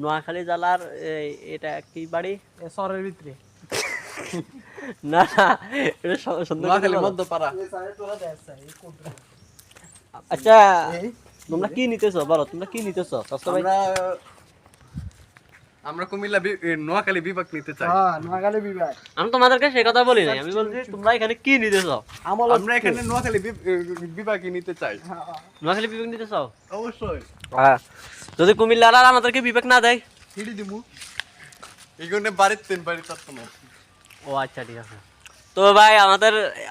নোয়াখালী জেলার এটা কি বাড়ি শহরের ভিতরে না না এটা সুন্দর করে নোয়াখালী বলো। মধ্যপাড়া। আচ্ছা তোমরা কি নিতেছো বলো, তোমরা কি নিতেছো সস্তা ভাই? আমরা কুমিল্লা নোয়াখালী বিভাগ নিতে চাই। হ্যাঁ নোয়াখালী বিভাগ। আমি তোমাদেরকে সে কথা বলি নাই, আমি বলছি তোমরা এখানে কি নিতেছো? আমরা এখানে নোয়াখালী বিভাগই নিতে চাই। নোয়াখালী বিভাগ নিতেছো? অবশ্যই। হ্যাঁ, যদি কুমিল্লার আর আমাদেরকে বিভাগ না দেয় হিড়ি দিমু এগুলো বাড়িতে থাকতো না। ও আচ্ছা ঠিক আছে। তো ভাই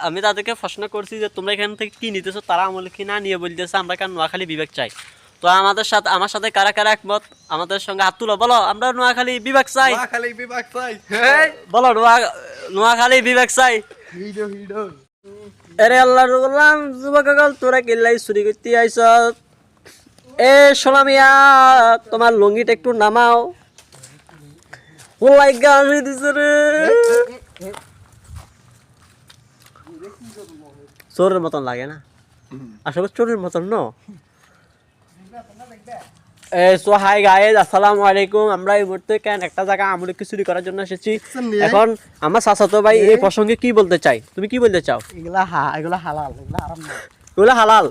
আমি তাদেরকে প্রশ্ন করছি যে তোমরা এখান থেকে কি নিতেছো, তারা আমলে কি না নিয়ে বলতেছে আমরা কেন নোয়াখালী বিভাগ চাই। তো আমার সাথে কারা কারা একমত আমাদের সঙ্গে হাত তুলো, বলো আমরা নোয়াখালী বিভাগ চাই। নোয়াখালী বিভাগ চাই। বলো নোয়াখালী বিভাগ চাই। হিডো হিডো আরে আল্লাহ বললাম যুবক তোরা কিল্লাই চুরি করতে আইছ। এ সোনামিয়া তোমার লুঙ্গিটা একটু নামাও। ওলাই গাড়ি দিছে রে, চোরের মতন লাগে না? আসলে চোরের মতন ন। সো হাই গাইজ, আসসালামু আলাইকুম। আমরা এই মুহূর্তে কেন একটা জায়গা আমুলকে চুরি করার জন্য এসেছি। এখন আমার চাচাতো ভাই এই প্রসঙ্গে কি বলতে চাই, তুমি কি বলতে চাও? এগুলা হালাল, এগুলা হারাম না। এগুলো হালাল?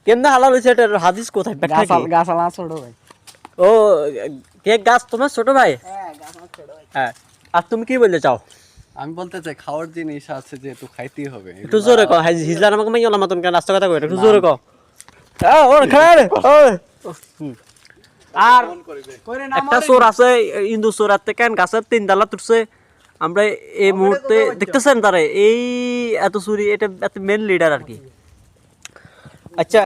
কেমনে হালাল হয়েছে এটার হাদিস কোথায়? ব্যাখ্যা কি? গাছ আলা ছোট ভাই। ও কেক গাছ তোমার ছোট ভাই? হ্যাঁ গাছ আমার ছোট ভাই। হ্যাঁ, আর তুমি কি বলতে চাও? আমি বলতে চাই খাওয়ার জিনিস আছে যেহেতু খাইতেই হবে। একটু জোরে কও। হিজলার আমাকে মাইয়া মতন কেন রাস্তা কথা কই, একটু জোরে কও। ওর খায় রে আর কইরে একটা চোর আছে ইন্দু চোর আর কেন গাছের 3 ডালা তুলছে। আমরা এই মুহূর্তে দেখতেছেন তারে এই এত চুরি, এটা মেন লিডার আর কি। আচ্ছা